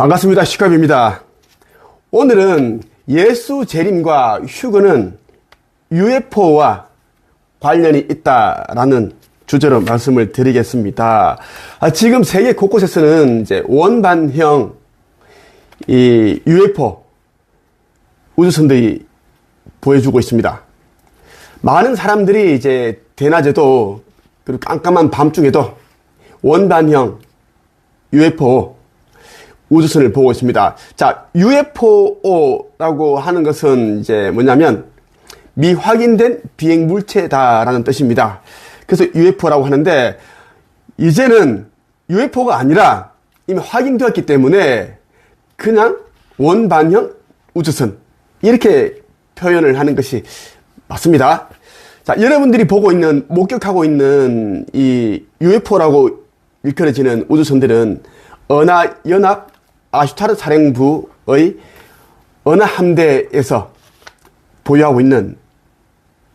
반갑습니다. 시캅입니다. 오늘은 예수 재림과 휴거는 UFO와 관련이 있다라는 주제로 말씀을 드리겠습니다. 지금 세계 곳곳에서는 이제 원반형 이 UFO 우주선들이 보여주고 있습니다. 많은 사람들이 이제 대낮에도 그리고 깜깜한 밤중에도 원반형 UFO 우주선을 보고 있습니다. 자, UFO라고 하는 것은 이제 뭐냐면 미확인된 비행 물체다라는 뜻입니다. 그래서 UFO라고 하는데 이제는 UFO가 아니라 이미 확인되었기 때문에 그냥 원반형 우주선 이렇게 표현을 하는 것이 맞습니다. 자, 여러분들이 보고 있는 목격하고 있는 이 UFO라고 일컬어지는 우주선들은 은하연합 아슈타르 사령부의 은하함대에서 보유하고 있는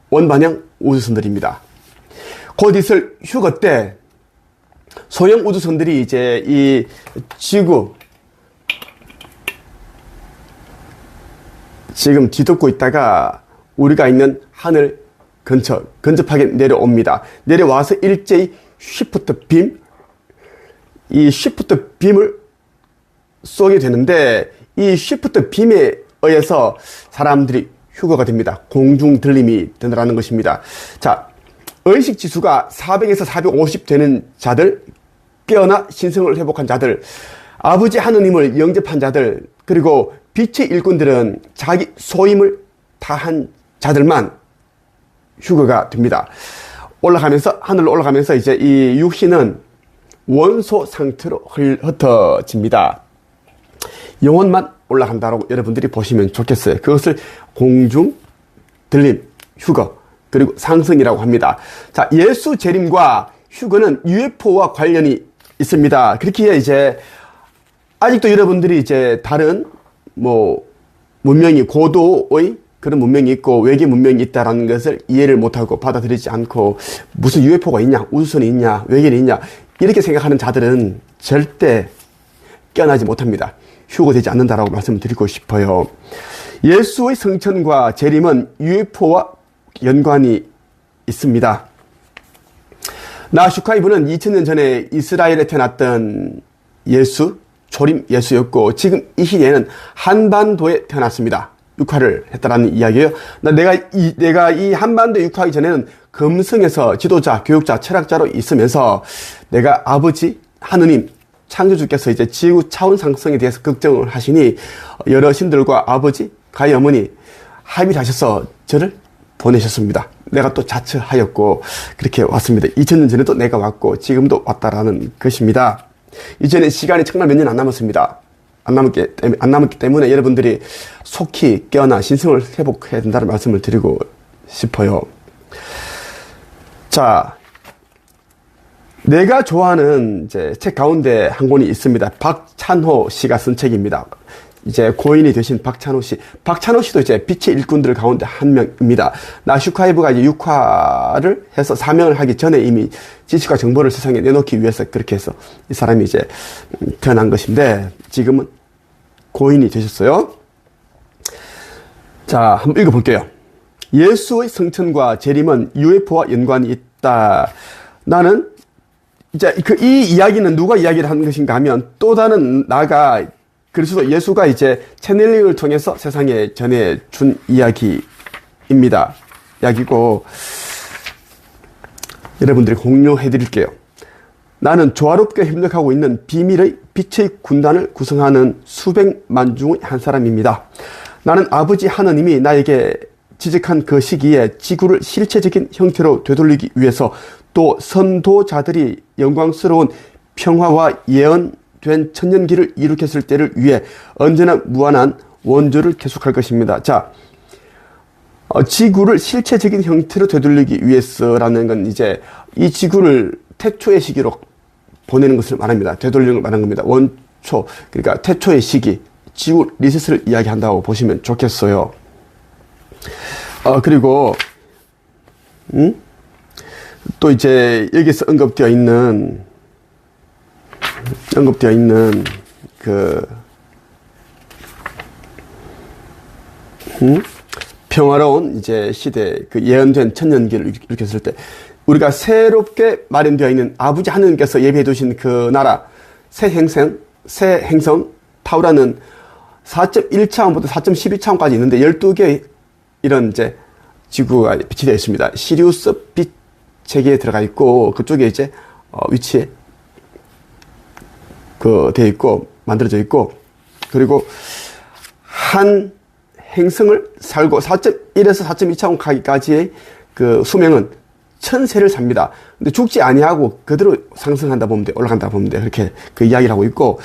원반형 우주선들입니다. 곧 있을 휴거 때 소형 우주선들이 이제 이 지구 지금 뒤덮고 있다가 우리가 있는 하늘 근접하게 내려옵니다. 내려와서 일제히 쉬프트 빔, 이 쉬프트 빔을 쏘게 되는데 이 쉬프트 빔에 의해서 사람들이 휴거가 됩니다. 공중 들림이 된다는 것입니다. 자, 의식 지수가 400에서 450 되는 자들, 깨어나 신성을 회복한 자들, 아버지 하느님을 영접한 자들, 그리고 빛의 일꾼들은 자기 소임을 다한 자들만 휴거가 됩니다. 하늘로 올라가면서 이제 이 육신은 원소 상태로 흩어집니다. 영혼만 올라간다고 여러분들이 보시면 좋겠어요. 그것을 공중 들림, 휴거, 그리고 상승이라고 합니다. 자, 예수 재림과 휴거는 UFO와 관련이 있습니다. 그렇기에 이제 아직도 여러분들이 이제 다른 문명이 고도의 그런 문명이 있고 외계 문명이 있다라는 것을 이해를 못하고 받아들이지 않고 무슨 UFO가 있냐, 우주선이 있냐, 외계인이 있냐 이렇게 생각하는 자들은 절대 깨어나지 못합니다. 휴거되지 않는다라고 말씀을 드리고 싶어요. 예수의 성천과 재림은 UFO와 연관이 있습니다. 나 슈카이브는 2000년 전에 이스라엘에 태어났던 예수, 초림 예수였고 지금 이 시대에는 한반도에 태어났습니다. 육화를 했다라는 이야기예요. 내가 이 한반도에 육화하기 전에는 금성에서 지도자, 교육자, 철학자로 있으면서 내가 아버지 하느님 창조주께서 이제 지구 차원 상승에 대해서 걱정을 하시니 여러 신들과 아버지, 가히 어머니 합의를 하셔서 저를 보내셨습니다. 내가 또 자처하였고 그렇게 왔습니다. 2000년 전에도 내가 왔고 지금도 왔다라는 것입니다. 이제는 시간이 정말 몇 년 안 남았습니다. 안 남았기 때문에 여러분들이 속히 깨어나 신성을 회복해야 된다는 말씀을 드리고 싶어요. 자, 내가 좋아하는 이제 책 가운데 한 권이 있습니다. 박찬호 씨가 쓴 책입니다. 이제 고인이 되신 박찬호 씨. 박찬호 씨도 이제 빛의 일꾼들 가운데 한 명입니다. 나 슈카이브가 이제 육화를 해서 사명을 하기 전에 이미 지식과 정보를 세상에 내놓기 위해서 그렇게 해서 이 사람이 이제 태어난 것인데 지금은 고인이 되셨어요. 자, 한번 읽어볼게요. 예수의 성천과 재림은 UFO와 연관이 있다. 나는 이제 이 이야기는 누가 이야기를 하는 것인가 하면 또 다른 나가 그리스도 예수가 이제 채널링을 통해서 세상에 전해준 이야기입니다. 이야기고 여러분들이 공유해 드릴게요. 나는 조화롭게 협력하고 있는 비밀의 빛의 군단을 구성하는 수백만 중의 한 사람입니다. 나는 아버지 하느님이 나에게 지적한 그 시기에 지구를 실체적인 형태로 되돌리기 위해서 또 선도자들이 영광스러운 평화와 예언된 천년기를 이룩했을 때를 위해 언제나 무한한 원조를 계속할 것입니다. 자, 지구를 실체적인 형태로 되돌리기 위해서라는 건 이제 이 지구를 태초의 시기로 보내는 것을 말합니다. 되돌리는 걸 말하는 겁니다. 원초, 그러니까 태초의 시기, 지구 리셋을 이야기한다고 보시면 좋겠어요. 그리고 또 이제 여기서 언급되어 있는 그 평화로운 이제 시대, 그 예언된 천년기를 일으켰을 때, 우리가 새롭게 마련되어 있는 아버지 하느님께서 예비해 두신 그 나라, 새 행성, 타우라는 4.1차원부터 4.12차원까지 있는데 12개의 이런 이제 지구가 비치되어 있습니다. 시리우스 빛 체계에 들어가 있고, 그쪽에 이제, 위치에, 되어 있고, 만들어져 있고, 그리고 한 행성을 살고 4.1에서 4.2차원까지의 그 수명은 1000세를 삽니다. 근데 죽지 아니하고 그대로 상승한다 보면 돼, 올라간다 보면 돼. 그렇게 그 이야기를 하고 있고,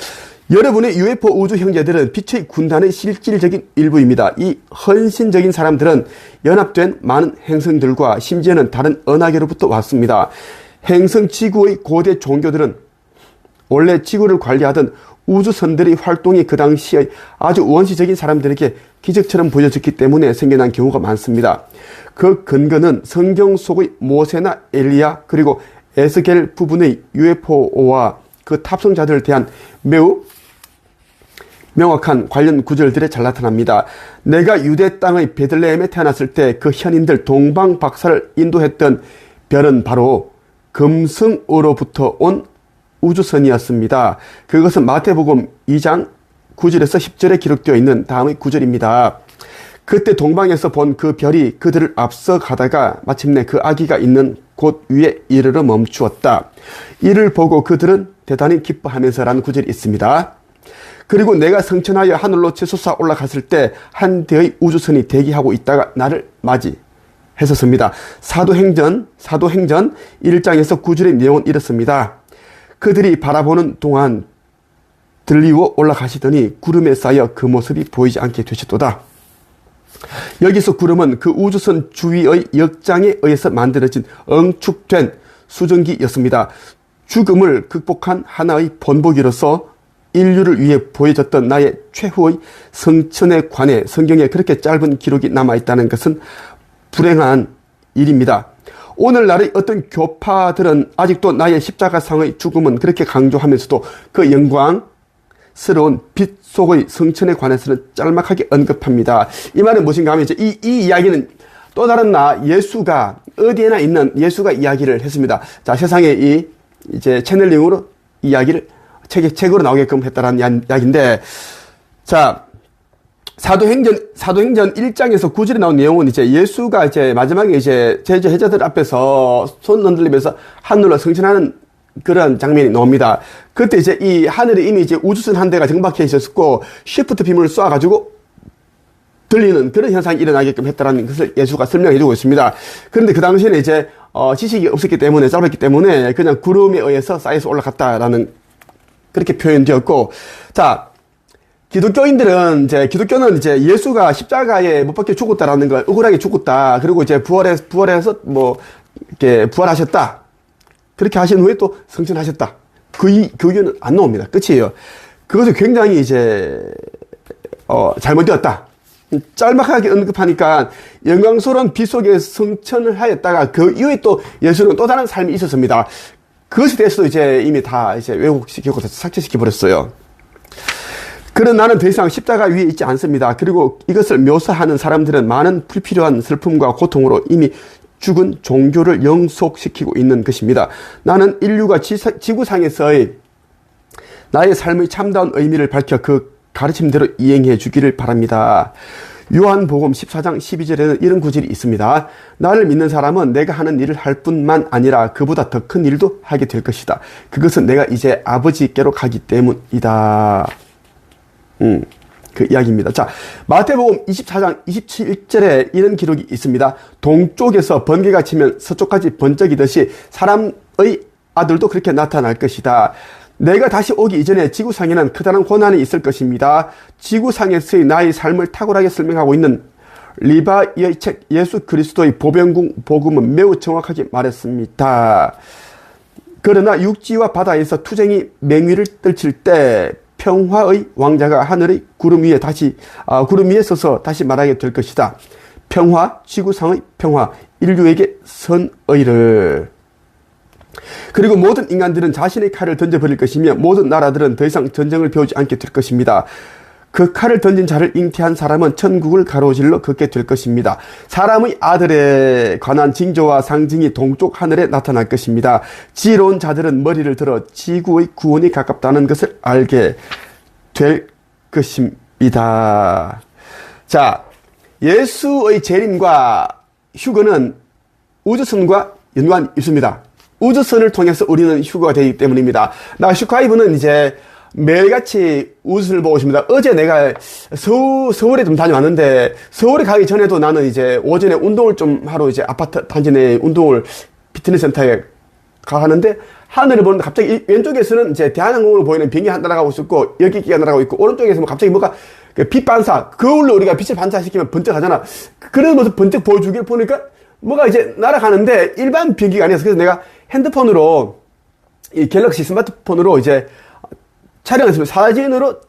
여러분의 UFO 우주 형제들은 빛의 군단의 실질적인 일부입니다. 이 헌신적인 사람들은 연합된 많은 행성들과 심지어는 다른 은하계로부터 왔습니다. 행성 지구의 고대 종교들은 원래 지구를 관리하던 우주선들의 활동이 그 당시에 아주 원시적인 사람들에게 기적처럼 보여졌기 때문에 생겨난 경우가 많습니다. 그 근거는 성경 속의 모세나 엘리야 그리고 에스겔 부분의 UFO와 그 탑승자들에 대한 매우 명확한 관련 구절들에 잘 나타납니다. 내가 유대 땅의 베들레헴에 태어났을 때 그 현인들 동방 박사를 인도했던 별은 바로 금성으로부터 온 우주선이었습니다. 그것은 마태복음 2장 9절에서 10절에 기록되어 있는 다음의 구절입니다. 그때 동방에서 본 그 별이 그들을 앞서 가다가 마침내 그 아기가 있는 곳 위에 이르러 멈추었다. 이를 보고 그들은 대단히 기뻐하면서라는 구절이 있습니다. 그리고 내가 성천하여 하늘로 치솟아 올라갔을 때 한 대의 우주선이 대기하고 있다가 나를 맞이했었습니다. 사도행전 1장에서 9절의 내용은 이렇습니다. 그들이 바라보는 동안 들리워 올라가시더니 구름에 쌓여 그 모습이 보이지 않게 되셨도다. 여기서 구름은 그 우주선 주위의 역장에 의해서 만들어진 응축된 수증기였습니다. 죽음을 극복한 하나의 본보기로서 인류를 위해 보여졌던 나의 최후의 성천에 관해 성경에 그렇게 짧은 기록이 남아있다는 것은 불행한 일입니다. 오늘날의 어떤 교파들은 아직도 나의 십자가상의 죽음은 그렇게 강조하면서도 그 영광스러운 빛 속의 성천에 관해서는 짤막하게 언급합니다. 이 말은 무엇인가 하면 이 이야기는 또 다른 예수가 어디에나 있는 예수가 이야기를 했습니다. 자, 세상에 이제 채널링으로 이야기를 책으로 나오게끔 했다라는 이야기인데, 자, 사도행전 1장에서 9절에 나온 내용은 이제 예수가 이제 마지막에 이제 제자들 앞에서 손 흔들리면서 하늘로 승천하는 그런 장면이 나옵니다. 그때 이제 이 하늘에 이미 이제 우주선 한 대가 정박해 있었고, 쉬프트 빔을 쏴가지고 들리는 그런 현상이 일어나게끔 했다라는 것을 예수가 설명해 주고 있습니다. 그런데 그 당시에는 이제, 지식이 없었기 때문에, 짧았기 때문에 그냥 구름에 의해서 쌓여서 올라갔다라는 그렇게 표현되었고, 자, 기독교는 이제 예수가 십자가에 못 박혀 죽었다라는 걸 억울하게 죽었다. 그리고 이제 부활해서 이렇게 부활하셨다. 그렇게 하신 후에 또 승천하셨다. 그 의견은 안 나옵니다. 끝이에요. 그것을 굉장히 이제, 잘못되었다. 짤막하게 언급하니까 영광스러운 빛 속에 승천을 하였다가 그 이후에 또 예수는 또 다른 삶이 있었습니다. 그것에 대해서도 이제 이미 다 이제 왜곡시키고 삭제시켜버렸어요. 그런 나는 더 이상 십자가 위에 있지 않습니다. 그리고 이것을 묘사하는 사람들은 많은 불필요한 슬픔과 고통으로 이미 죽은 종교를 영속시키고 있는 것입니다. 나는 인류가 지구상에서의 나의 삶의 참다운 의미를 밝혀 그 가르침대로 이행해 주기를 바랍니다. 요한복음 14장 12절에는 이런 구절이 있습니다. 나를 믿는 사람은 내가 하는 일을 할 뿐만 아니라 그보다 더 큰 일도 하게 될 것이다. 그것은 내가 이제 아버지께로 가기 때문이다. 그 이야기입니다. 자, 마태복음 24장 27절에 이런 기록이 있습니다. 동쪽에서 번개가 치면 서쪽까지 번쩍이듯이 사람의 아들도 그렇게 나타날 것이다. 내가 다시 오기 이전에 지구상에는 커다란 고난이 있을 것입니다. 지구상에서의 나의 삶을 탁월하게 설명하고 있는 리바이의 책 예수 그리스도의 보병궁 복음은 매우 정확하게 말했습니다. 그러나 육지와 바다에서 투쟁이 맹위를 떨칠 때 평화의 왕자가 하늘의 구름 위에 서서 다시 말하게 될 것이다. 평화, 지구상의 평화, 인류에게 선의를. 그리고 모든 인간들은 자신의 칼을 던져버릴 것이며 모든 나라들은 더 이상 전쟁을 배우지 않게 될 것입니다. 그 칼을 던진 자를 잉태한 사람은 천국을 가로질러 걷게 될 것입니다. 사람의 아들에 관한 징조와 상징이 동쪽 하늘에 나타날 것입니다. 지혜로운 자들은 머리를 들어 지구의 구원이 가깝다는 것을 알게 될 것입니다. 자, 예수의 재림과 휴거는 우주선과 연관이 있습니다. 우주선을 통해서 우리는 휴거가 되기 때문입니다. 나 슈카이브는 이제 매일같이 우주선을 보고 있습니다. 어제 내가 서울에 좀 다녀왔는데, 서울에 가기 전에도 나는 이제 오전에 운동을 좀 하러 이제 아파트 단지 내 운동을 피트니스 센터에 가는데, 하늘을 보는데 갑자기 왼쪽에서는 이제 대한항공으로 보이는 비행기 날아가고 있었고, 여기기가 날아가고 있고, 오른쪽에서 갑자기 뭐가 빛 반사, 거울로 우리가 빛을 반사시키면 번쩍하잖아. 그런 모습 번쩍 보여주길 보니까 뭐가 이제 날아가는데 일반 비행기가 아니었어. 그래서 내가 핸드폰으로, 이 갤럭시 스마트폰으로 이제 촬영했습니다. 사진으로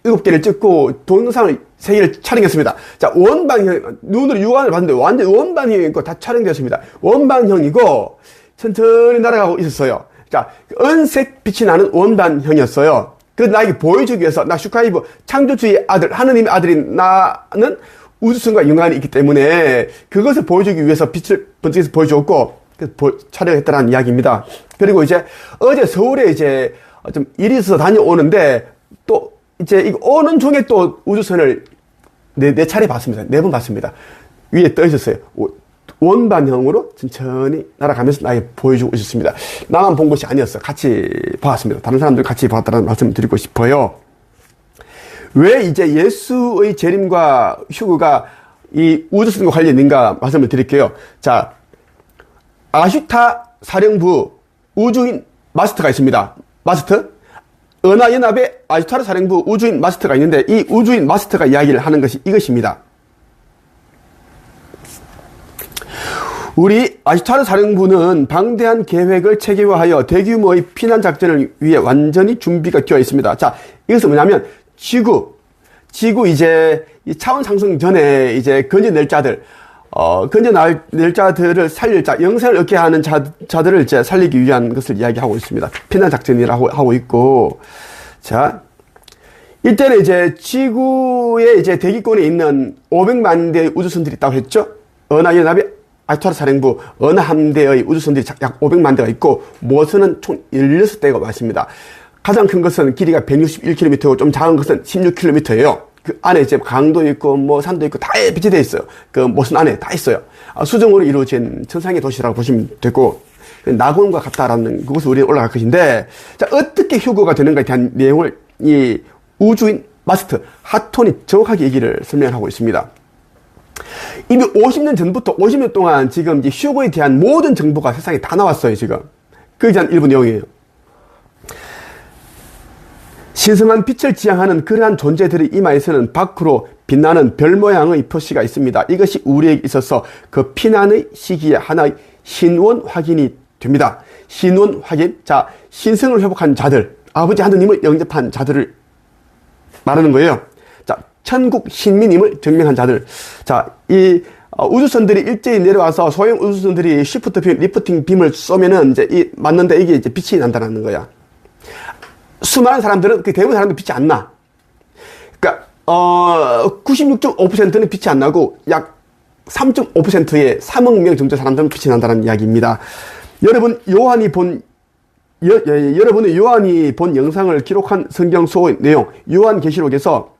7개를 찍고 동영상을 3개를 촬영했습니다. 자, 원방형, 눈으로 육안을 봤는데 완전 원방형이고 다 촬영되었습니다. 원방형이고 천천히 날아가고 있었어요. 자, 은색 빛이 나는 원방형이었어요. 그 나에게 보여주기 위해서, 나 슈카이브 창조주의 아들, 하느님의 아들인 나는 우주선과 연관이 있기 때문에 그것을 보여주기 위해서 빛을 번쩍해서 보여줬고, 촬영했다는 이야기입니다. 그리고 이제 어제 서울에 이제 좀 일이 있어서 다녀오는데, 또 이제 이거 오는 중에 또 우주선을 네 차례 봤습니다. 4번 봤습니다. 위에 떠 있었어요. 원반형으로 천천히 날아가면서 나에게 보여주고 있었습니다. 나만 본 것이 아니었어. 같이 봤습니다. 다른 사람들 같이 봤다는 말씀을 드리고 싶어요. 왜 이제 예수의 재림과 휴거가 이 우주선과 관련인가 말씀을 드릴게요. 자, 아슈타 사령부 우주인 마스터가 있습니다. 마스터? 은하연합의 아슈타르 사령부 우주인 마스터가 있는데, 이 우주인 마스터가 이야기를 하는 것이 이것입니다. 우리 아슈타르 사령부는 방대한 계획을 체계화하여 대규모의 피난 작전을 위해 완전히 준비가 되어 있습니다. 자, 이것은 뭐냐면 지구 이제 이 차원 상승 전에 이제 건져낼 자들, 건져낼 자들을 살릴 자, 영생을 얻게 하는 자들을 이제 살리기 위한 것을 이야기하고 있습니다. 피난 작전이라고 하고 있고, 자, 이때는 이제 지구의 이제 대기권에 있는 500만 대의 우주선들이 있다고 했죠. 은하연합의 아슈타르 사령부 어느 함대의 우주선들이 약 500만 대가 있고, 모선은 총 16대가 왔습니다. 가장 큰 것은 길이가 161km고 좀 작은 것은 16km예요. 그 안에 이제 강도 있고 뭐 산도 있고 다 배치되어 있어요. 그 모선 안에 다 있어요. 수정으로 이루어진 천상의 도시라고 보시면 되고, 낙원과 같다라는 그곳에 우리는 올라갈 것인데, 자, 어떻게 휴거가 되는가에 대한 내용을 이 우주인 마스터 하톤이 정확하게 얘기를 설명하고 있습니다. 이미 50년 전부터 50년 동안 지금 이제 휴거에 대한 모든 정보가 세상에 다 나왔어요, 지금. 거기에 대한 일부 내용이에요. 신성한 빛을 지향하는 그러한 존재들의 이마에서는 밖으로 빛나는 별 모양의 표시가 있습니다. 이것이 우리에게 있어서 그 피난의 시기에 하나의 신원 확인이 됩니다. 신원 확인. 자, 신성을 회복한 자들, 아버지 하느님을 영접한 자들을 말하는 거예요. 자, 천국 신민임을 증명한 자들. 자, 이 우주선들이 일제히 내려와서 소형 우주선들이 시프트 빔, 리프팅 빔을 쏘면은 이제 맞는데 이게 이제 빛이 난다는 거야. 수많은 사람들은, 그 대부분 사람들은 빛이 안 나. 그러니까 96.5%는 빛이 안 나고 약 3.5%의 3억 명 정도 사람들은 빛이 난다는 이야기입니다. 여러분의 요한이 본 영상을 기록한 성경 소의 내용, 요한계시록에서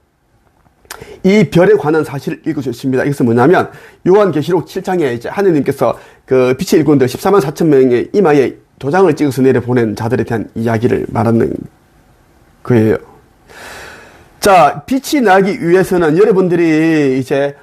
이 별에 관한 사실을 읽을 수 있습니다. 이것은 뭐냐면, 요한계시록 7장에 이제 하느님께서 그 빛의 일꾼들 14만 4천 명의 이마에 도장을 찍어서 내려보낸 자들에 대한 이야기를 말하는 거예요. 자, 빛이 나기 위해서는 여러분들이 이제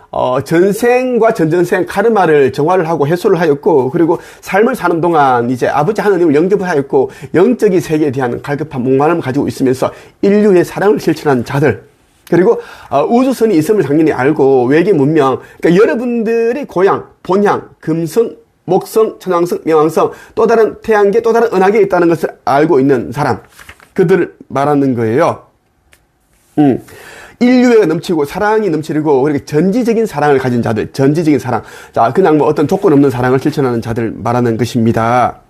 전생과 전전생 카르마를 정화를 하고 해소를 하였고, 그리고 삶을 사는 동안 이제 아버지 하느님을 영접을 하였고, 영적인 세계에 대한 갈급한 목마름을 가지고 있으면서 인류의 사랑을 실천한 자들, 그리고 우주선이 있음을 당연히 알고 외계 문명, 그러니까 여러분들의 고향, 본향, 금성, 목성, 천왕성, 명왕성, 또 다른 태양계, 또 다른 은하계에 있다는 것을 알고 있는 사람, 그들을 말하는 거예요. 인류애가 넘치고 사랑이 넘치고, 그렇게 전지적인 사랑을 가진 자들, 전지적인 사랑. 자, 그냥 뭐 어떤 조건 없는 사랑을 실천하는 자들 말하는 것입니다.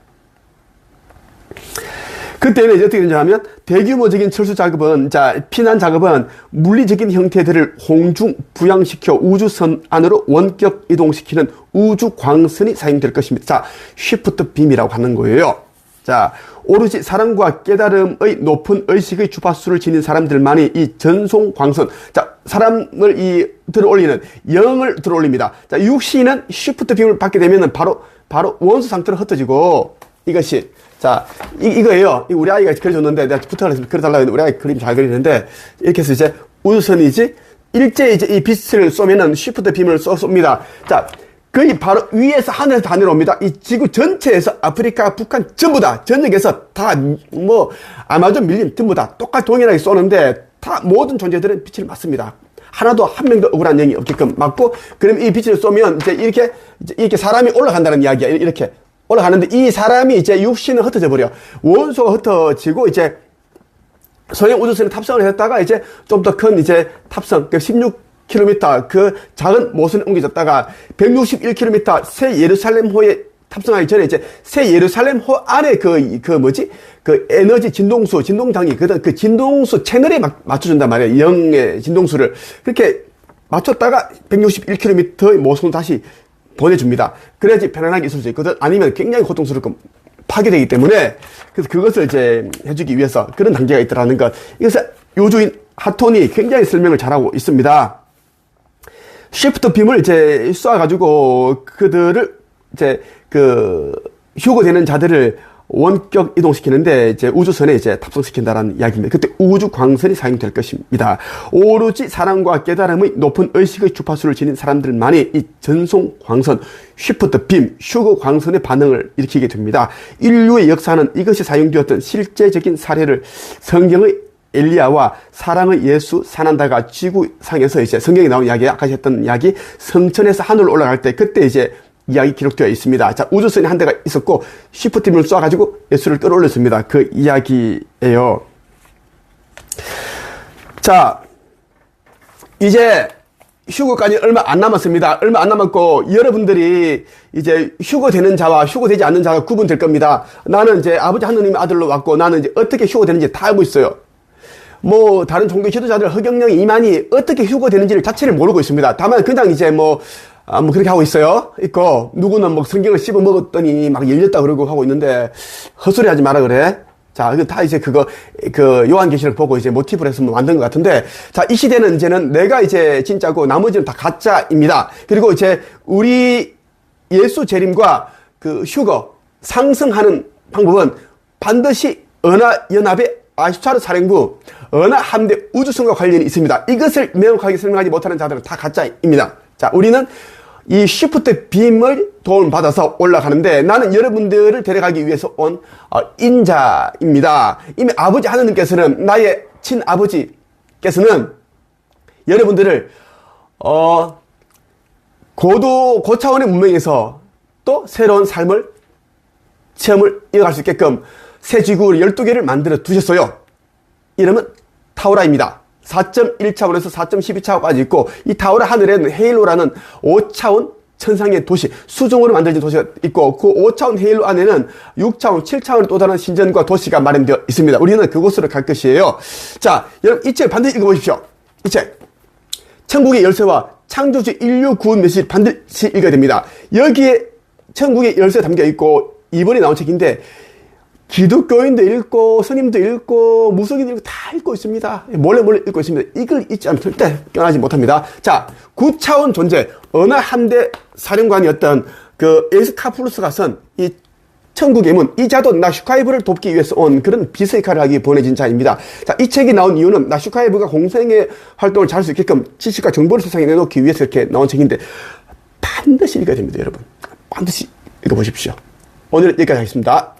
그때는 이제 어떻게 되냐면 대규모적인 철수 작업은 피난 작업은 물리적인 형태들을 홍중 부양시켜 우주선 안으로 원격 이동시키는 우주 광선이 사용될 것입니다. 자, 쉬프트 빔이라고 하는 거예요. 자, 오로지 사랑과 깨달음의 높은 의식의 주파수를 지닌 사람들만이 이 전송 광선, 자, 사람을 들어올리는 영을 들어올립니다. 자, 육신은 쉬프트 빔을 받게 되면은 바로 원소 상태로 흩어지고 이것이 자, 이거예요. 우리 아이가 그려줬는데 내가 부탁을 해서 그려달라고 했는데 우리 아이가 그림 잘 그리는데 이렇게 해서 이제 우주선이지 일제히 이제 이 빛을 쏘면은 쉬프트 빔을 쏩니다. 자, 거의 바로 위에서 하늘에서 다 내려옵니다. 이 지구 전체에서 아프리카, 북한 전부 다 전역에서 다 아마존 밀림 전부 다 똑같이 동일하게 쏘는데 다 모든 존재들은 빛을 맞습니다. 하나도 한 명도 억울한 영이 없게끔 맞고 그럼 이 빛을 쏘면 이제 이렇게 사람이 올라간다는 이야기야. 이렇게 올라가는데 이 사람이 이제 육신은 흩어져 버려. 원소가 흩어지고 이제 소형 우주선에 탑승을 했다가 이제 좀 더 큰 이제 탑승 16km 그 작은 모선에 옮겨졌다가 161km 새 예루살렘호에 탑승하기 전에 이제 새 예루살렘호 안에 그 에너지 진동장이 그 진동수 채널에 맞춰준단 말이에요. 영의 진동수를 그렇게 맞췄다가 161km의 모선을 다시 보내줍니다. 그래야지 편안하게 있을 수 있거든. 아니면 굉장히 고통스럽고 파괴되기 때문에 그래서 그것을 이제 해주기 위해서 그런 단계가 있더라는 것. 이것을 요주인 하톤이 굉장히 설명을 잘하고 있습니다. 쉬프트 빔을 이제 쏴가지고 그들을 이제 휴거되는 자들을 원격 이동시키는데 이제 우주선에 이제 탑승시킨다라는 이야기입니다. 그때 우주 광선이 사용될 것입니다. 오로지 사랑과 깨달음의 높은 의식의 주파수를 지닌 사람들만이 이 전송 광선, 쉬프트 빔, 휴거 광선의 반응을 일으키게 됩니다. 인류의 역사는 이것이 사용되었던 실제적인 사례를 성경의 엘리야와 사랑의 예수 사난다가 지구상에서 이제 성경에 나온 이야기, 아까 했던 이야기, 성천에서 하늘로 올라갈 때 그때 이제 이야기 기록되어 있습니다. 자, 우주선이 한 대가 있었고 쉬프트빔을 쏴가지고 예수를 끌어올렸습니다. 그 이야기예요. 자, 이제 휴거까지 얼마 안 남았습니다. 얼마 안 남았고 여러분들이 이제 휴거되는 자와 휴거되지 않는 자가 구분될 겁니다. 나는 이제 아버지 하느님의 아들로 왔고 나는 이제 어떻게 휴거되는지 다 알고 있어요. 다른 종교 지도자들 허경영 이만희 어떻게 휴거되는지를 자체를 모르고 있습니다. 다만 그냥 이제 그렇게 하고 있고, 누구는 성경을 씹어 먹었더니 막 열렸다 그러고 하고 있는데, 헛소리 하지 마라 그래. 자, 이거 다 이제 요한계시록 보고 이제 모티브를 해서 만든 것 같은데, 자, 이 시대는 이제는 내가 이제 진짜고 나머지는 다 가짜입니다. 그리고 이제 우리 예수 재림과 휴거, 상승하는 방법은 반드시 은하연합의 아슈타르 사령부, 은하함대 우주선과 관련이 있습니다. 이것을 명확하게 설명하지 못하는 자들은 다 가짜입니다. 자, 우리는 이 쉬프트 빔을 도움받아서 올라가는데 나는 여러분들을 데려가기 위해서 온 인자입니다. 이미 아버지 하느님께서는 나의 친아버지께서는 여러분들을 고차원의 문명에서 또 새로운 삶을 체험을 이어갈 수 있게끔 새 지구 12개를 만들어 두셨어요. 이름은 타우라입니다. 4.1차원에서 4.12차원까지 있고 이 타우라 하늘에는 헤일로라는 5차원 천상의 도시, 수종으로 만들어진 도시가 있고 그 5차원 헤일로 안에는 6차원, 7차원 또 다른 신전과 도시가 마련되어 있습니다. 우리는 그곳으로 갈 것이에요. 자, 여러분 이 책 반드시 읽어보십시오. 이 책. 천국의 열쇠와 창조주 인류 구원 메시지 반드시 읽어야 됩니다. 여기에 천국의 열쇠가 담겨 있고 이번에 나온 책인데 기독교인도 읽고 스님도 읽고 무속인도 읽고 다 읽고 있습니다. 몰래 읽고 있습니다. 이걸 잊지 않으면 절대 깨어나지 못합니다. 자, 9차원 존재 어느 함대 사령관이었던 에스카푸루스가 쓴 이 천국의 문, 이자도 나슈카이브를 돕기 위해서 온 그런 비서 역할을 하기 보내진 자입니다. 자, 이 책이 나온 이유는 나슈카이브가 공생의 활동을 잘 할 수 있게끔 지식과 정보를 세상에 내놓기 위해서 이렇게 나온 책인데 반드시 읽어야 됩니다, 여러분. 반드시 읽어보십시오. 오늘 여기까지 하겠습니다.